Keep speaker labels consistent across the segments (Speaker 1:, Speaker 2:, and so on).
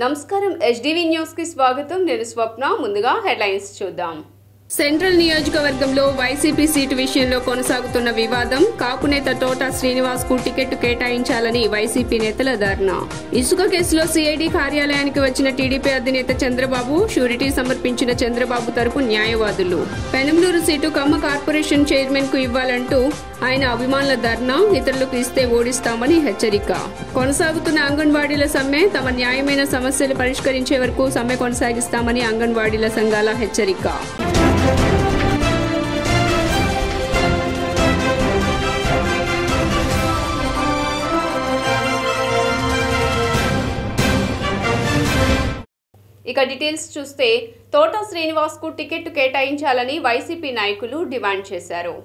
Speaker 1: నమస్కారం HDV news కి స్వాగతం నేను స్వప్న ముందుగా హెడ్లైన్స్ చూద్దాం సెంట్రల్ నియోజకవర్గంలో వైసీపీ సీటు విషయంలో కొనసాగుతున్న వివాదం కాపునేత తోట శ్రీనివాస్ కు టికెట్ కేటాయించాలని వైసీపీ నేతల ధర్నా ఇసుక కేసులో సిఐడి కార్యాలయానికి వచ్చిన టీడీపీ అధినేత చంద్రబాబు షూరిటీ సమర్పించిన చంద్రబాబు తరపు న్యాయవాదులు పెనంలూరు సీటు కమ్మ కార్పొరేషన్ చైర్మన్ కు ఇవ్వాలంటూ ఆయన అభిమానుల ధర్నా ఇతరులకు ఇస్తే ఓడిస్తామని హెచ్చరిక కొనసాగుతున్న అంగన్వాడీల సమ్మె తమ న్యాయమైన సమస్యలు పరిష్కరించే వరకు సమ్మె కొనసాగిస్తామని అంగన్వాడీల సంఘాల హెచ్చరిక ఇక డీటెయిల్స్ చూస్తే తోట శ్రీనివాస్ కు టికెట్ కేటాయించాలని వైసీపీ నాయకులు డిమాండ్ చేశారు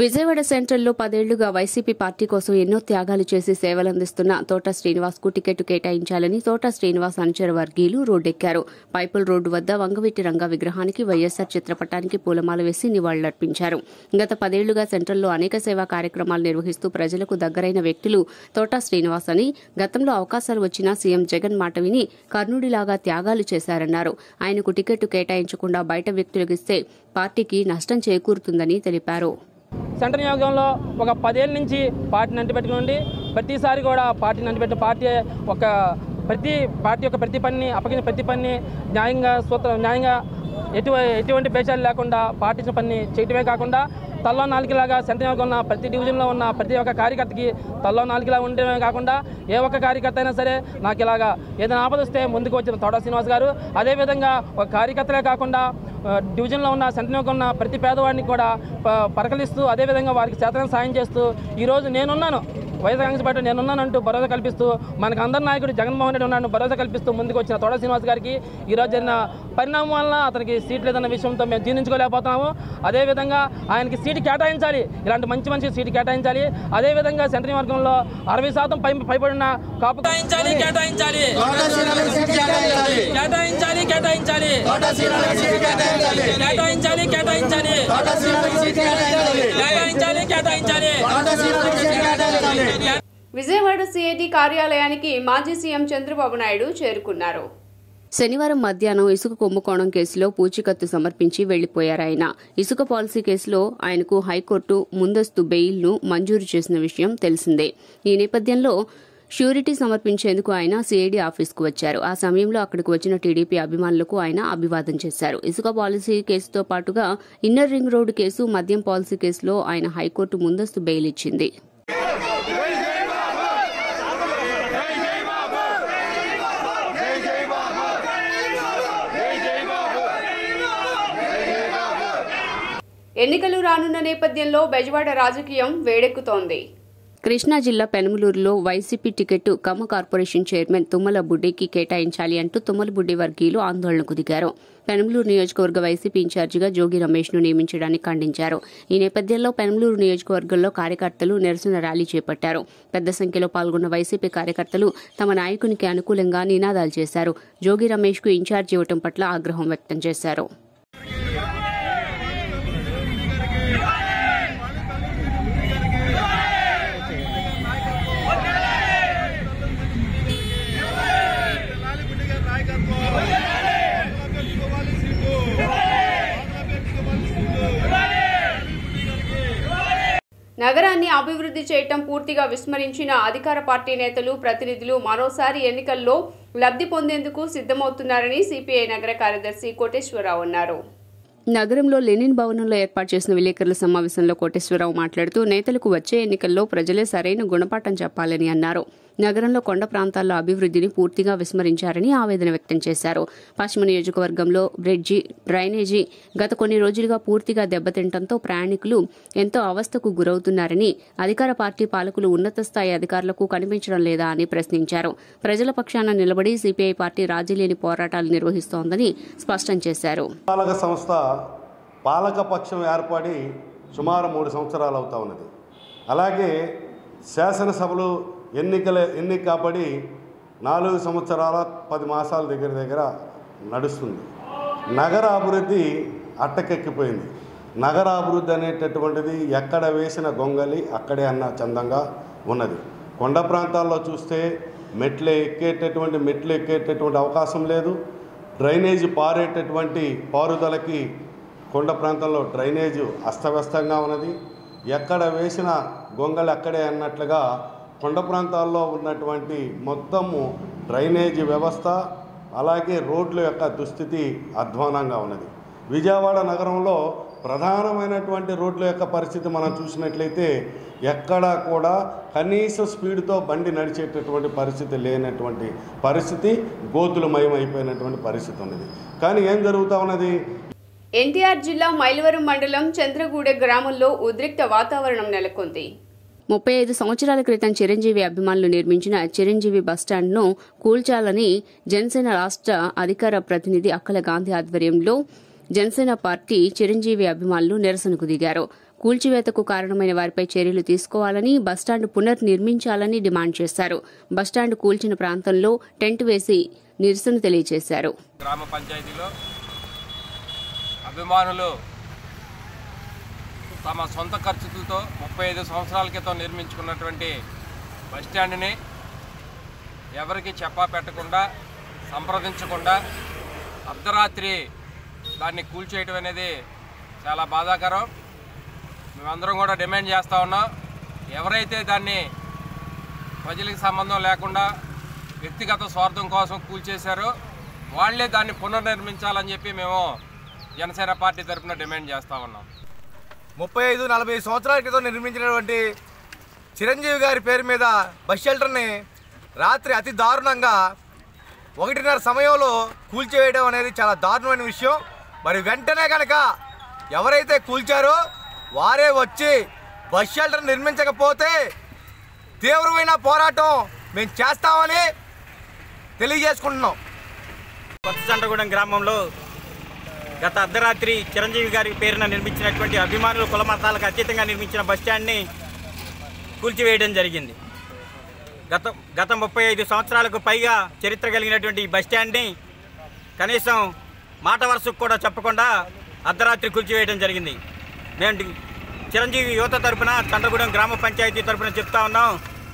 Speaker 1: విజయవాడ సెంట్రల్లో 10 ఏళ్లుగా వైసీపీ పార్టీ కోసం ఎన్నో త్యాగాలు చేసి సేవలందిస్తున్న తోట శ్రీనివాస్ కు టికెట్ కేటాయించాలని తోట శ్రీనివాస్ అనుచర వర్గీయులు రోడ్డెక్కారు పైపుల్ రోడ్డు వద్ద వంగవీటి రంగ విగ్రహానికి వైఎస్సార్ చిత్రపటానికి పూలమాల వేసి నివాళులర్పించారు గత 10 ఏళ్లుగా సెంట్రల్లో అనేక సేవా కార్యక్రమాలు నిర్వహిస్తూ ప్రజలకు దగ్గరైన వ్యక్తులు తోట శ్రీనివాస్ అని గతంలో అవకాశాలు వచ్చినా సీఎం జగన్ మాట విని కర్ణుడిలాగా త్యాగాలు చేశారన్నారు ఆయనకు టికెట్ కేటాయించకుండా బయట వ్యక్తులకు ఇస్తే పార్టీకి నష్టం చేకూరుతుందని తెలిపారు
Speaker 2: సెంట్రల్ నియోజకవర్గంలో ఒక 10 ఏళ్ళ నుంచి పార్టీని అంటిపెట్టుకుని ప్రతిసారి కూడా పార్టీని అంటిపెట్టిన ప్రతి పార్టీ యొక్క ప్రతి పనిని అప్పగించిన ప్రతి పనిని న్యాయంగా ఎటువంటి భేషాలు లేకుండా పార్టీ పనిని చేయటమే కాకుండా తల్లో నాలుగులాగా సెంట్రల్ నియోజకవర్గంలో ఉన్న ప్రతి డివిజన్లో ఉన్న ప్రతి ఒక్క కార్యకర్తకి తల్లో నాలుగులా ఉండడమే కాకుండా ఏ ఒక్క కార్యకర్త అయినా సరే నాకు ఇలాగా ఏదైనా ఆపద వస్తే ముందుకు వచ్చిన తోట శ్రీనివాస్ గారు అదేవిధంగా ఒక కార్యకర్తలే కాకుండా డివిజన్లో ఉన్న సెంట్రల్ నియోజకవర్గంలో ఉన్న ప్రతి పేదవాడిని కూడా పరకలిస్తూ అదేవిధంగా వారికి చేతన సాయం చేస్తూ ఈరోజు నేనున్నాను వైఎస్ఆర్ కాంగ్రెస్ పార్టీ నేనున్నానంటూ భరోసా కల్పిస్తూ మనకు అందరి నాయకుడు జగన్మోహన్ రెడ్డి ఉన్నాను భరోసా కల్పిస్తూ ముందుకు వచ్చిన తోట శ్రీనివాస్ గారికి ఈరోజు జరిగిన పరిణామం వలన అతనికి సీట్ లేదన్న విషయంతో మేము జీర్ణించుకోలేకపోతున్నాము అదేవిధంగా ఆయనకి సీటు కేటాయించాలి ఇలాంటి మంచి సీటు కేటాయించాలి అదేవిధంగా సెంట్రల్ నియోజకవర్గంలో 60% పైబడిన కాపు
Speaker 1: విజయవాడ సిఐడి కార్యాలయానికి మాజీ సీఎం చంద్రబాబు నాయుడు చేరుకున్నారు
Speaker 3: శనివారం మధ్యాహ్నం ఇసుక కుంభకోణం కేసులో పూచీకత్తు సమర్పించి వెళ్లిపోయారాయన ఇసుక పాలసీ కేసులో ఆయనకు హైకోర్టు ముందస్తు బెయిల్ను మంజూరు చేసిన విషయం తెలిసిందే ఈ నేపథ్యంలో ష్యూరిటీ సమర్పించేందుకు ఆయన సిఐడి ఆఫీస్కు వచ్చారు ఆ సమయంలో అక్కడికి వచ్చిన టీడీపీ అభిమానులకు ఆయన అభివాదం చేశారు ఇసుక పాలసీ కేసుతో పాటుగా ఇన్నర్ రింగ్ రోడ్డు కేసు మద్యం పాలసీ కేసులో ఆయన హైకోర్టు ముందస్తు బెయిల్ ఇచ్చింది
Speaker 1: ఎన్నికలు రానున్న నేపథ్యంలో బెజవాడ రాజకీయం వేడెక్కుతోంది
Speaker 3: కృష్ణా జిల్లా పెనమలూరులో వైసీపీ టికెట్ కమ్మ కార్పొరేషన్ చైర్మన్ తుమ్మల బుడ్డికి కేటాయించాలి అంటూ తుమ్మల బుడ్డి వర్గీయులు ఆందోళనకు దిగారు పెనమలూరు నియోజకవర్గ వైసీపీ ఇన్ఛార్జిగా జోగి రమేష్ ను నియమించడాన్ని ఖండించారు ఈ నేపథ్యంలో పెనమలూరు నియోజకవర్గంలో కార్యకర్తలు నిరసన ర్యాలీ చేపట్టారు పెద్ద సంఖ్యలో పాల్గొన్న వైసీపీ కార్యకర్తలు తమ నాయకునికి అనుకూలంగా నినాదాలు చేశారు జోగి రమేష్ కు ఇన్ఛార్జి ఇవ్వడం పట్ల ఆగ్రహం వ్యక్తం చేశారు
Speaker 1: నగరాన్ని అభివృద్ధి చేయటం పూర్తిగా విస్మరించిన అధికార పార్టీ నేతలు ప్రతినిధులు మరోసారి ఎన్నికల్లో లబ్ధి పొందేందుకు సిద్ధమవుతున్నారని సిపిఐ నగర కార్యదర్శి కోటేశ్వరరావు అన్నారు
Speaker 3: నగరంలో లెనిన్ భవనంలో ఏర్పాటు చేసిన విలేకరుల సమావేశంలో కోటేశ్వరరావు మాట్లాడుతూ నేతలకు వచ్చే ఎన్నికల్లో ప్రజలే సరైన గుణపాఠం చెప్పాలని అన్నారు నగరంలో కొండ ప్రాంతాల్లో అభివృద్ధిని పూర్తిగా విస్మరించారని ఆవేదన వ్యక్తం చేశారు పశ్చిమ నియోజకవర్గంలో బ్రిడ్జి డ్రైనేజీ గత కొన్ని రోజులుగా పూర్తిగా దెబ్బతింటంతో ప్రయాణికులు ఎంతో అవస్థకు గురవుతున్నారని అధికార పార్టీ పాలకులు ఉన్నత స్థాయి అధికారులకు కనిపించడం లేదా అని ప్రశ్నించారు ప్రజల పక్షాన నిలబడి సిపిఐ పార్టీ రాజీలేని పోరాటాలు నిర్వహిస్తోందని స్పష్టం చేశారు
Speaker 4: పాలకపక్షం ఏర్పడి సుమారు 3 సంవత్సరాలు అవుతా ఉన్నది అలాగే శాసనసభలు ఎన్నిక కాబడి 4 సంవత్సరాల 10 మాసాల దగ్గర నడుస్తుంది నగర అభివృద్ధి అట్టకెక్కిపోయింది నగర అభివృద్ధి అనేటటువంటిది ఎక్కడ వేసిన గొంగలి అక్కడే అన్న చందంగా ఉన్నది కొండ ప్రాంతాల్లో చూస్తే మెట్లు ఎక్కేటటువంటి అవకాశం లేదు. డ్రైనేజ్ పారేటటువంటి పారుదలకి కొండ ప్రాంతంలో డ్రైనేజ్ అస్తవ్యస్తంగా ఉన్నది. ఎక్కడ వేసిన గొంగళి అక్కడే అన్నట్లుగా కొండ ప్రాంతాల్లో ఉన్నటువంటి మొత్తము డ్రైనేజ్ వ్యవస్థ అలాగే రోడ్ల యొక్క దుస్థితి అధ్వానంగా ఉన్నది. విజయవాడ నగరంలో ప్రధానమైనటువంటి రోడ్ల యొక్క పరిస్థితి మనం చూసినట్లయితే ఎక్కడా కూడా కనీస స్పీడ్తో బండి నడిచేటటువంటి పరిస్థితి లేనటువంటి పరిస్థితి, గోతులమయమైపోయినటువంటి పరిస్థితి ఉన్నది. కానీ ఏం జరుగుతూ ఉన్నది?
Speaker 1: ఎన్టీఆర్ జిల్లా మైలవరం మండలం చంద్రగూడె గ్రామంలో ఉద్రిక్త వాతావరణం నెలకొంది.
Speaker 3: 35 సంవత్సరాల క్రితం చిరంజీవి అభిమానులు నిర్మించిన చిరంజీవి బస్టాండ్ను కూల్చాలని జనసేన రాష్ట్ర అధికార ప్రతినిధి అక్కల గాంధీ ఆధ్వర్యంలో జనసేన పార్టీ చిరంజీవి అభిమానులు నిరసనకు దిగారు. కూల్చివేతకు కారణమైన వారిపై చర్యలు తీసుకోవాలని, బస్టాండ్ పునర్నిర్మించాలని డిమాండ్ చేశారు. బస్టాండ్ కూల్చిన ప్రాంతంలో టెంట్ వేసి నిరసన తెలియజేశారు.
Speaker 5: గ్రామ పంచాయతీలో అభిమానులు తమ సొంత ఖర్చులతో 35 సంవత్సరాల క్రితం నిర్మించుకున్నటువంటి బస్టాండ్ని ఎవరికి చెప్పా పెట్టకుండా, సంప్రదించకుండా అర్ధరాత్రి దాన్ని కూల్చేయటం అనేది చాలా బాధాకరం. మేమందరం కూడా డిమాండ్ చేస్తూ ఉన్నాం. ఎవరైతే దాన్ని ప్రజలకు సంబంధం లేకుండా వ్యక్తిగత స్వార్థం కోసం కూల్చేశారో వాళ్లే దాన్ని పునర్నిర్మించాలని చెప్పి మేము జనసేన పార్టీ తరఫున డిమాండ్ చేస్తూ ఉన్నాం.
Speaker 6: 35-40 సంవత్సరాల క్రితం నిర్మించినటువంటి చిరంజీవి గారి పేరు మీద బస్ షెల్టర్ని రాత్రి అతి దారుణంగా 1:30 సమయంలో కూల్చివేయడం అనేది చాలా దారుణమైన విషయం. మరి వెంటనే కనుక ఎవరైతే కూల్చారో వారే వచ్చి బస్ షెల్టర్ నిర్మించకపోతే తీవ్రమైన పోరాటం మేము చేస్తామని తెలియజేసుకుంటున్నాం.
Speaker 7: కొత్త చంద్రగూడెం గ్రామంలో గత అర్ధరాత్రి చిరంజీవి గారి పేరున నిర్మించినటువంటి అభిమానులు కుల మతాలకు అతీతంగా నిర్మించిన బస్టాండ్ని కూల్చివేయడం జరిగింది. గత 35 సంవత్సరాలకు పైగా చరిత్ర కలిగినటువంటి ఈ బస్టాండ్ని కనీసం మాట వరుసకు కూడా చెప్పకుండా అర్ధరాత్రి కూల్చివేయడం జరిగింది. మేము చిరంజీవి యువత తరఫున చంద్రగూడెం గ్రామ పంచాయతీ తరఫున చెప్తా ఉన్నాం,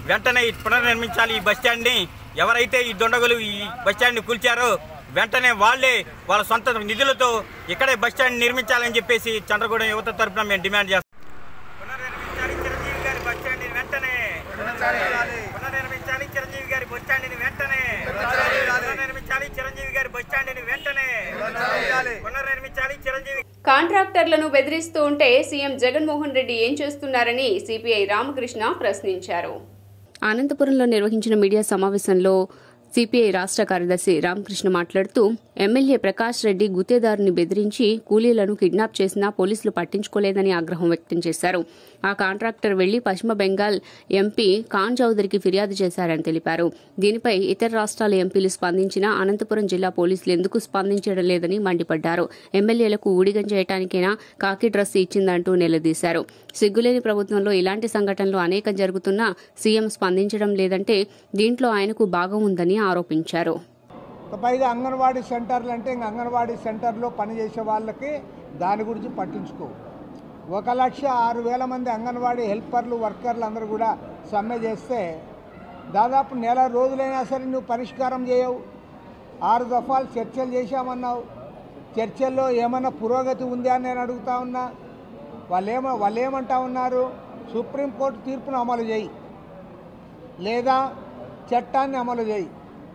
Speaker 7: వెంటనే పునర్నిర్మించాలి ఈ బస్టాండ్ని. ఎవరైతే ఈ దొండగులు ఈ బస్టాండ్ని కూల్చారో వెంటనే వాళ్ళే వాళ్ళ సొంత నిధులతో ఇక్కడే బస్టాండ్ నిర్మించాలని చెప్పేసి చంద్రగూడెం యువత తరఫున మేము డిమాండ్ చేస్తాం. పునర్నిర్మించాలి చిరంజీవి గారి బస్టాండ్ని వెంటనే, పునర్నిర్మించాలి చిరంజీవి గారి బస్టాండ్ని వెంటనే, పునర్నిర్మించాలి చిరంజీవి గారి బస్టాండ్ని వెంటనే, పునర్నిర్మించాలి చిరంజీవి.
Speaker 1: కాంట్రాక్టర్లను బెదిరిస్తూ ఉంటే సీఎం జగన్మోహన్ రెడ్డి ఏం చేస్తున్నారని సిపిఐ రామకృష్ణ ప్రశ్నించారు.
Speaker 3: అనంతపురంలో నిర్వహించిన మీడియా సమావేశంలో సిపిఐ రాష్ట్ర కార్యదర్శి రామకృష్ణ మాట్లాడుతూ ఎమ్మెల్యే ప్రకాష్ రెడ్డి గుత్తేదారుని బెదిరించి కూలీలను కిడ్నాప్ చేసినా పోలీసులు పట్టించుకోలేదని ఆగ్రహం వ్యక్తం చేశారు. ఆ కాంట్రాక్టర్ వెళ్లి పశ్చిమ బెంగాల్ ఎంపీ ఖాన్ చౌదరికి ఫిర్యాదు చేశారని తెలిపారు. దీనిపై ఇతర రాష్ట్రాల ఎంపీలు స్పందించినా అనంతపురం జిల్లా పోలీసులు ఎందుకు స్పందించడం లేదని మండిపడ్డారు. ఎమ్మెల్యేలకు ఊడిగం చేయడానికైనా కాకి డ్రెస్ ఇచ్చిందంటూ నిలదీశారు. సిగ్గులేని ప్రభుత్వంలో ఇలాంటి సంఘటనలు అనేకం జరుగుతున్నా సీఎం స్పందించడం లేదంటే దీంట్లో ఆయనకు భాగం ఉందని ఆరోపించారు.
Speaker 8: పైగా అంగన్వాడీ సెంటర్లు అంటే ఇంక అంగన్వాడీ సెంటర్లో పనిచేసే వాళ్ళకి దాని గురించి పట్టించుకో. 1,06,000 మంది అంగన్వాడీ హెల్పర్లు వర్కర్లు అందరూ కూడా సమ్మె చేస్తే దాదాపు నెల రోజులైనా సరే నువ్వు పరిష్కారం చేయవు. 6 దఫాలు చర్చలు చేశామన్నావు. చర్చల్లో ఏమన్నా పురోగతి ఉందా అని నేను అడుగుతా ఉన్నా. వాళ్ళు ఏమంటా ఉన్నారు, సుప్రీంకోర్టు తీర్పును అమలు చేయి లేదా చట్టాన్ని అమలు చేయి.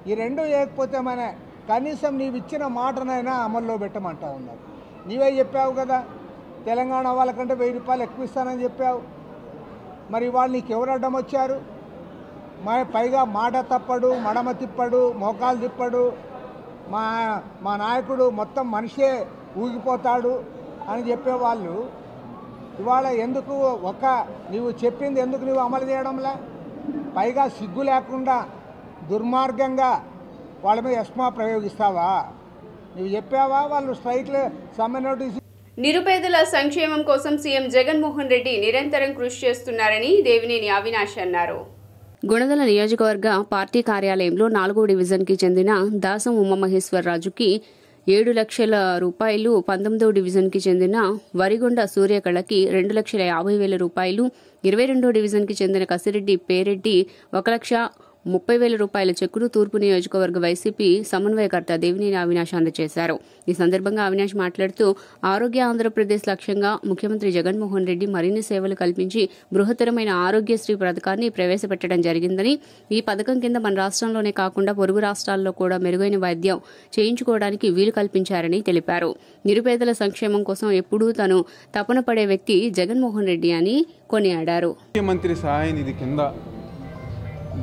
Speaker 8: ఈ రెండు చేయకపోతే మన కనీసం నీవు ఇచ్చిన మాటనైనా అమల్లో పెట్టమంటా ఉన్నారు. నీవే చెప్పావు కదా తెలంగాణ వాళ్ళకంటే 1000 రూపాయలు ఎక్కువ ఇస్తానని చెప్పావు. మరి వాళ్ళు నీకు ఎవరు అడ్డం వచ్చారు? పైగా మాట తప్పడు, మడమ తిప్పడు, మోకాలు తిప్పడు, మా నాయకుడు మొత్తం మనిషే ఊగిపోతాడు అని చెప్పేవాళ్ళు ఇవాళ ఎందుకు నీవు చెప్పింది ఎందుకు నువ్వు అమలు చేయడంలా? పైగా సిగ్గు లేకుండా దుర్మార్గంగా వాళ్ళ మీద ఎస్మా ప్రయోగిస్తావా? నువ్వు చెప్పావా? వాళ్ళు స్ట్రైక్లో సమ్మె నోటీసు.
Speaker 1: నిరుపేదల సంక్షేమం కోసం సీఎం జగన్మోహన్ రెడ్డి నిరంతరం కృషి చేస్తున్నారని దేవినేని అవినాష్ అన్నారు.
Speaker 3: గుణదల నియోజకవర్గ పార్టీ కార్యాలయంలో 4వ డివిజన్కి చెందిన దాసం ఉమామహేశ్వరరాజుకి 7 లక్షల రూపాయలు, 19వ డివిజన్కి చెందిన వరిగొండ సూర్యకళకి 2,50,000 రూపాయలు, 22వ డివిజన్కి చెందిన కసిరెడ్డి పేరెడ్డి 1,30,000 30,000 రూపాయల చెక్కును తూర్పు నియోజకవర్గ వైసీపీ సమన్వయకర్త దేవినేని అవినాష్ అందజేశారు. ఈ సందర్భంగా అవినాష్ మాట్లాడుతూ ఆరోగ్య ఆంధ్రప్రదేశ్ లక్ష్యంగా ముఖ్యమంత్రి జగన్మోహన్ రెడ్డి మరిన్ని సేవలు కల్పించి బృహత్తరమైన ఆరోగ్యశ్రీ పథకాన్ని ప్రవేశపెట్టడం జరిగిందని, ఈ పథకం కింద మన రాష్ట్రంలోనే కాకుండా పొరుగు రాష్ట్రాల్లో కూడా మెరుగైన వైద్యం చేయించుకోవడానికి వీలు కల్పించారని తెలిపారు. నిరుపేదల సంక్షేమం కోసం ఎప్పుడూ తను తపన పడే వ్యక్తి జగన్మోహన్ రెడ్డి అని కొనియాడారు.
Speaker 9: ముఖ్యమంత్రి సహాయ నిధి కింద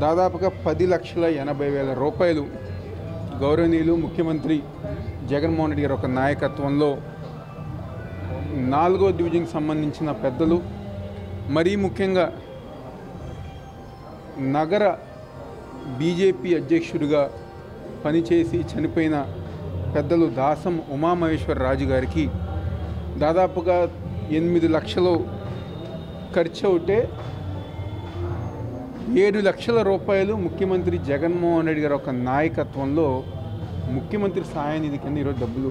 Speaker 9: దాదాపుగా 10,80,000 రూపాయలు గౌరవనీయులు ముఖ్యమంత్రి జగన్మోహన్ రెడ్డి గారి ఒక నాయకత్వంలో 4వ డివిజన్కి సంబంధించిన పెద్దలు, మరీ ముఖ్యంగా నగర బీజేపీ అధ్యక్షుడిగా పనిచేసి చనిపోయిన పెద్దలు దాసం ఉమామహేశ్వరరాజు గారికి దాదాపుగా 8 లక్షలు ఖర్చు అవుతే 7 లక్షల రూపాయలు ముఖ్యమంత్రి జగన్మోహన్ రెడ్డి గారి ఒక నాయకత్వంలో ముఖ్యమంత్రి సహాయ నిధి కింద ఈరోజు డబ్బులు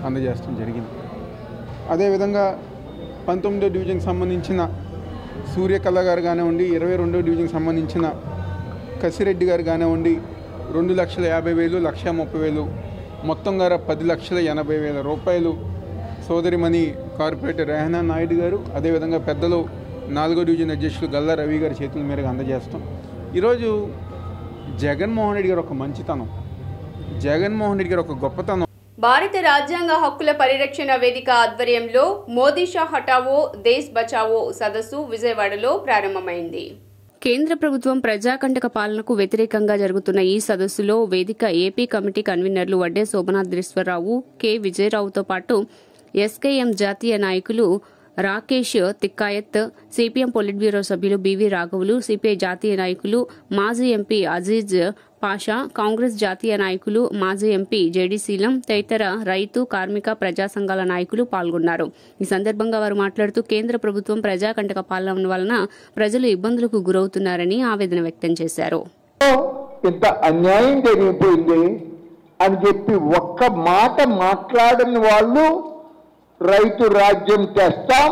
Speaker 9: అందజేయడం జరిగింది. అదేవిధంగా 19వ డివిజన్కి సంబంధించిన సూర్యకళ గారు కానివ్వండి, 22వ డివిజన్కి సంబంధించిన కసిరెడ్డి గారు కానివ్వండి 2,50,000, 1,30,000 మొత్తంగా 10,80,000 రూపాయలు సోదరిమణి కార్పొరేటర్ రెహనా నాయుడు గారు, అదేవిధంగా పెద్దలు 4వ డివిజన్ అధ్యక్షులు గల్లా రవి గారి చేతుల మీదుగా అందజేస్తాం. ఈరోజు జగన్మోహన్ రెడ్డి గారు ఒక మంచితనం, జగన్మోహన్ రెడ్డి గారు ఒక గొప్పతనం.
Speaker 1: భారత రాజ్యాంగ హక్కుల పరిరక్షణ వేదిక ఆధ్వర్యంలో మోదీ షా హటావో దేశ్ బచావో సదస్సు విజయవాడలో ప్రారంభమైంది.
Speaker 3: కేంద్ర ప్రభుత్వం ప్రజాకంటక పాలనకు వ్యతిరేకంగా జరుగుతున్న ఈ సదస్సులో వేదిక ఏపీ కమిటీ కన్వీనర్లు వడ్డే శోభనాద్రీశ్వరరావు, కె విజయరావుతో పాటు ఎస్కేఎం జాతీయ నాయకులు రాకేష్ తిక్కాయత్, సిపిఎం పొలిట్ బ్యూరో సభ్యులు బివి రాఘవులు, సిపిఐ జాతీయ నాయకులు మాజీ ఎంపీ అజీజ్ పాషా, కాంగ్రెస్ జాతీయ నాయకులు మాజీ ఎంపీ జేడీ శీలం తదితర రైతు, కార్మిక, ప్రజా సంఘాల నాయకులు పాల్గొన్నారు. ఈ సందర్భంగా వారు మాట్లాడుతూ కేంద్ర ప్రభుత్వం ప్రజాకంటక పాలన వలన ప్రజలు ఇబ్బందులకు గురవుతున్నారని ఆవేదన వ్యక్తం చేశారు.
Speaker 8: ఇంత అన్యాయం జరిగిపోయింది అని చెప్పి ఒక్క మాట మాట్లాడని వాళ్ళు రైతు రాజ్యం తెస్తాం,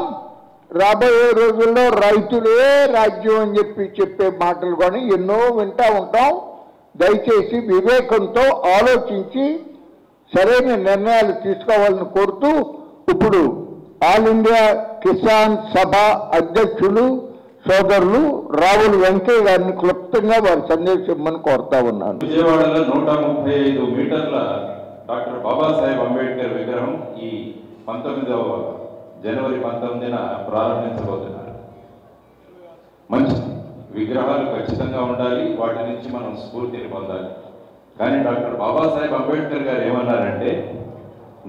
Speaker 8: రాబోయే రోజుల్లో రైతులే రాజ్యం అని చెప్పే మాటలు కానీ ఎన్నో వింటూ ఉంటాం. దయచేసి వివేకంతో ఆలోచించి సరైన నిర్ణయాలు తీసుకోవాలని కోరుతూ ఇప్పుడు ఆల్ ఇండియా కిసాన్ సభ అధ్యక్షులు సోదరులు రావుల వెంకయ్య గారిని క్లుప్తంగా వారి సందేశం ఇమ్మని కోరుతా ఉన్నాను.
Speaker 10: విజయవాడలో 135 మీటర్ల డాక్టర్ బాబాసాహెబ్ అంబేద్కర్ విగ్రహం ఈ 19వ జనవరి 19న ప్రారంభించబోతున్నారు. మంచి విగ్రహాలు ఖచ్చితంగా ఉండాలి, వాటి నుంచి మనం స్ఫూర్తిని పొందాలి. కానీ డాక్టర్ బాబాసాహెబ్ అంబేద్కర్ గారు ఏమన్నారంటే,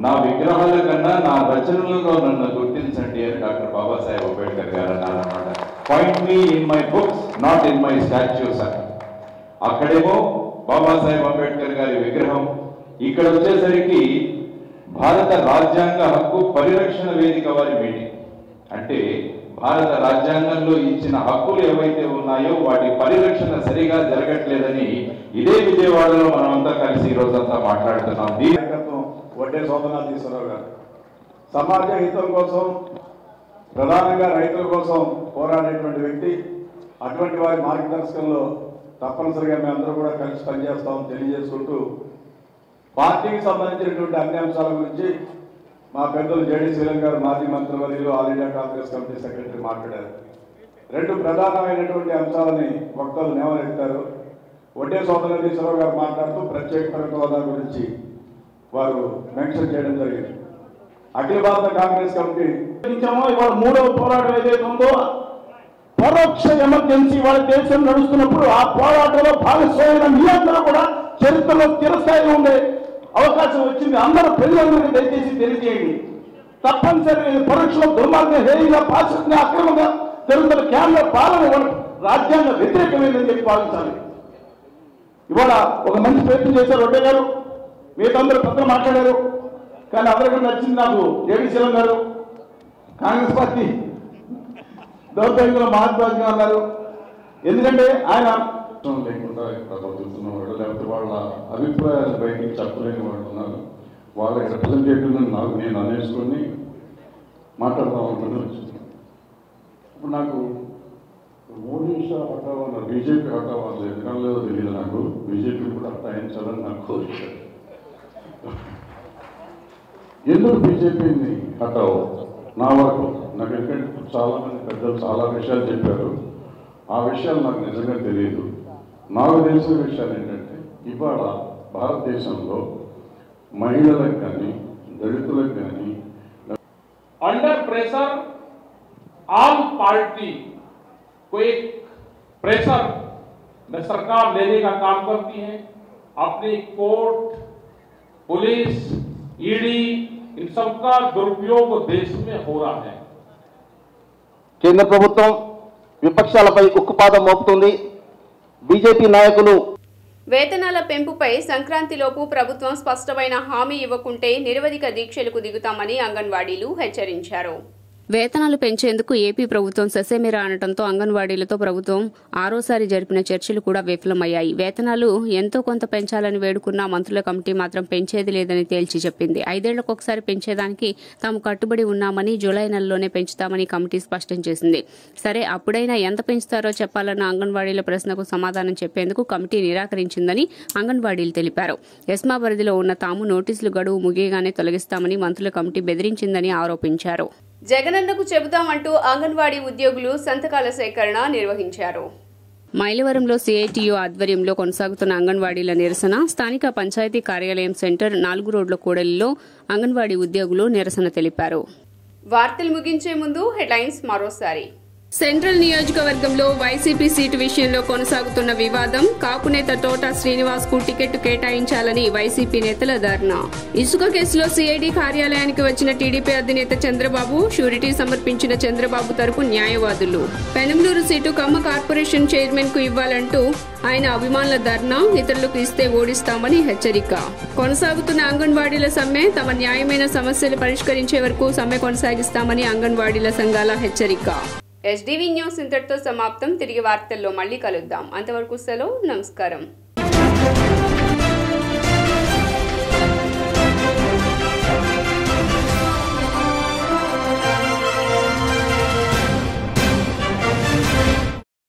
Speaker 10: నా విగ్రహాల కన్నా నా రచనలలో నన్ను గుర్తించండి అని డాక్టర్ బాబాసాహెబ్ అంబేద్కర్ గారు అన్నారన్నమాట. Point me in my books, not in my statues అని. అక్కడేమో బాబాసాహెబ్ అంబేద్కర్ గారి విగ్రహం, ఇక్కడ వచ్చేసరికి భారత రాజ్యాంగ హక్కు పరిరక్షణ వేదిక వారి మీటింగ్. అంటే భారత రాజ్యాంగంలో ఇచ్చిన హక్కులు ఏవైతే ఉన్నాయో వాటి పరిరక్షణ సరిగా జరగట్లేదని ఇదే విజయవాడలో మనమంతా కలిసి ఈరోజంతా మాట్లాడుతున్నాం.
Speaker 11: నాయకత్వం వడ్డే శోభనాద్రీశ్వరరావు గారు సమాజ హితం కోసం, ప్రధానంగా రైతుల కోసం పోరాడేటువంటి వ్యక్తి. అటువంటి వారి మార్గదర్శకంలో తప్పనిసరిగా మేమందరూ కూడా కలిసి పనిచేస్తామని తెలియజేసుకుంటూ, పార్టీకి సంబంధించినటువంటి అన్ని అంశాల గురించి మా పెద్దలు జేడీ శీలం గారు, మాజీ మంత్రివర్యులు, all India Congress committee secretary మాట్లాడారు. 2 ప్రధానమైనటువంటి అంశాలని వక్తలు లేవనెత్తారు. వడ్డే శోభనాద్రీశ్వరరావు గారు మాట్లాడుతూ ప్రత్యేక హోదా గురించి వారు మెన్షన్ చేయడం జరిగింది. అఖిల భారత కాంగ్రెస్ కమిటీ
Speaker 12: ఇవాళ 3వ పోరాటం ఏదైతే ఉందో, పరోక్ష ఎమర్జెన్సీ వాళ్ళ దేశం నడుస్తున్నప్పుడు ఆ పోరాటంలో భాగస్వామ్యం మీ అందరూ కూడా చరిత్రలో చిరస్థాయిలో ఉండే అవకాశం వచ్చింది. అందరూ ప్రజలందరికీ దయచేసి తెలియజేయండి. తప్పనిసరి పరోక్షలో దుర్మార్గం, హేయంగా, పాశ్చాత్య అక్రమంగా జరుగుతున్న కేంద్ర పాలన రాజ్యాంగ వ్యతిరేకమైందని చెప్పి భావించాలి. ఇవాళ ఒక మంచి ప్రయత్నం చేశారు వడ్డే గారు, మీరందరూ పెద్దలు మాట్లాడారు. కానీ అందరికీ నచ్చింది నాకు జేడీ శీలం గారు, కాంగ్రెస్ పార్టీ దౌర్భాగ్యంలో మహాత్మాగా అన్నారు. ఎందుకంటే ఆయన
Speaker 13: లేకుండా ఇక్కడ బతుకుతున్నవాడు, లేకపోతే వాళ్ళ అభిప్రాయాలు బయటికి చెప్పలేని వాళ్ళు ఉన్నారు. వాళ్ళ రిప్రజెంటేటివ్ని నేను అనేసుకొని మాట్లాడదాం అనుకుని వచ్చింది. ఇప్పుడు నాకు మోడీ షా హఠావ్ అన్నారు, బీజేపీ హఠావ్ అసలు ఎందుకని లేదో తెలియదు నాకు. బీజేపీ కూడా హఠాయించాలని నాకు కోరిక. ఎందుకు బీజేపీని హఠావ్ నా వరకు నాకు ఎందుకంటే చాలామంది పెద్దలు చాలా విషయాలు చెప్పారు. ఆ విషయాలు నాకు నిజంగా తెలియదు. నాకు తెలిసిన విషయాలు ఏంటంటే ఇవాళ భారతదేశంలో మహిళలకు కానీ దళితులకు కానీ
Speaker 14: अंडर प्रेशर आम पार्टी को एक प्रेशर में सरकार लेने का काम करती है. अपनी कोर्ट, पुलिस, ईडी इन सबका दुरुपयोग देश में हो रहा है.
Speaker 12: కేంద్ర ప్రభుత్వం విపక్షాలపై ఉక్కుపాదం మోపుతుంది. బీజేపీ నాయకులు
Speaker 1: వేతనాల పెంపుపై సంక్రాంతిలోపు ప్రభుత్వం స్పష్టమైన హామీ ఇవ్వకుంటే నిరవధిక దీక్షలకు దిగుతామని అంగన్వాడీలు హెచ్చరించారు.
Speaker 3: వేతనాలు పెంచేందుకు ఏపీ ప్రభుత్వం ససేమిరా అనడంతో అంగన్వాడీలతో ప్రభుత్వం ఆరోసారి జరిపిన చర్చలు కూడా విఫలమయ్యాయి. వేతనాలు ఎంతో కొంత పెంచాలని వేడుకున్న మంత్రుల కమిటీ మాత్రం పెంచేది లేదని తేల్చి చెప్పింది. 5 ఏళ్లకొకసారి పెంచేదానికి తాము కట్టుబడి ఉన్నామని, జూలై నెలలోనే పెంచుతామని కమిటీ స్పష్టం చేసింది. సరే, అప్పుడైనా ఎంత పెంచుతారో చెప్పాలన్న అంగన్వాడీల ప్రశ్నకు సమాధానం చెప్పేందుకు కమిటీ నిరాకరించిందని అంగన్వాడీలు తెలిపారు. ఎస్మా పరిధిలో ఉన్న తాము నోటీసులు గడువు ముగియగానే తొలగిస్తామని మంత్రుల కమిటీ బెదిరించిందని ఆరోపించారు.
Speaker 1: జగనన్నకు చెబుతామంటూ అంగన్వాడీ ఉద్యోగులు సంతకాల సేకరణ నిర్వహించారు.
Speaker 3: మైలవరంలో సిఐటియు ఆధ్వర్యంలో కొనసాగుతున్న అంగన్వాడీల నిరసన, స్థానిక పంచాయతీ కార్యాలయం సెంటర్ 4 రోడ్ల కూడలిలో అంగన్వాడీ ఉద్యోగులు నిరసన తెలిపారు.
Speaker 1: వార్తలు ముగించే ముందు హెడ్లైన్స్ మరోసారి.
Speaker 3: సెంట్రల్ నియోజకవర్గంలో వైసీపీ సీటు విషయంలో కొనసాగుతున్న వివాదం, కాపునేత తోట శ్రీనివాస్ కు టికెట్ కేటాయించాలని వైసీపీ నేతల ధర్నా. ఇసుక కేసులో సిఐడి కార్యాలయానికి వచ్చిన టీడీపీ అధినేత చంద్రబాబు, షూరిటీ సమర్పించిన చంద్రబాబు తరపు న్యాయవాదులు. పెనంలూరు సీటు కమ్మ కార్పొరేషన్ చైర్మన్ కు ఇవ్వాలంటూ ఆయన అభిమానుల ధర్నా, ఇతరులకు ఇస్తే ఓడిస్తామని హెచ్చరిక. కొనసాగుతున్న అంగన్వాడీల సమ్మె, తమ న్యాయమైన సమస్యలు పరిష్కరించే వరకు సమ్మె కొనసాగిస్తామని అంగన్వాడీల సంఘాల హెచ్చరిక.
Speaker 1: ఎస్డీవీ న్యూస్ ఇంతటితో సమాప్తం. తిరిగి వార్తల్లో మళ్ళీ కలుద్దాం. అంతవరకు సెలవు. నమస్కారం.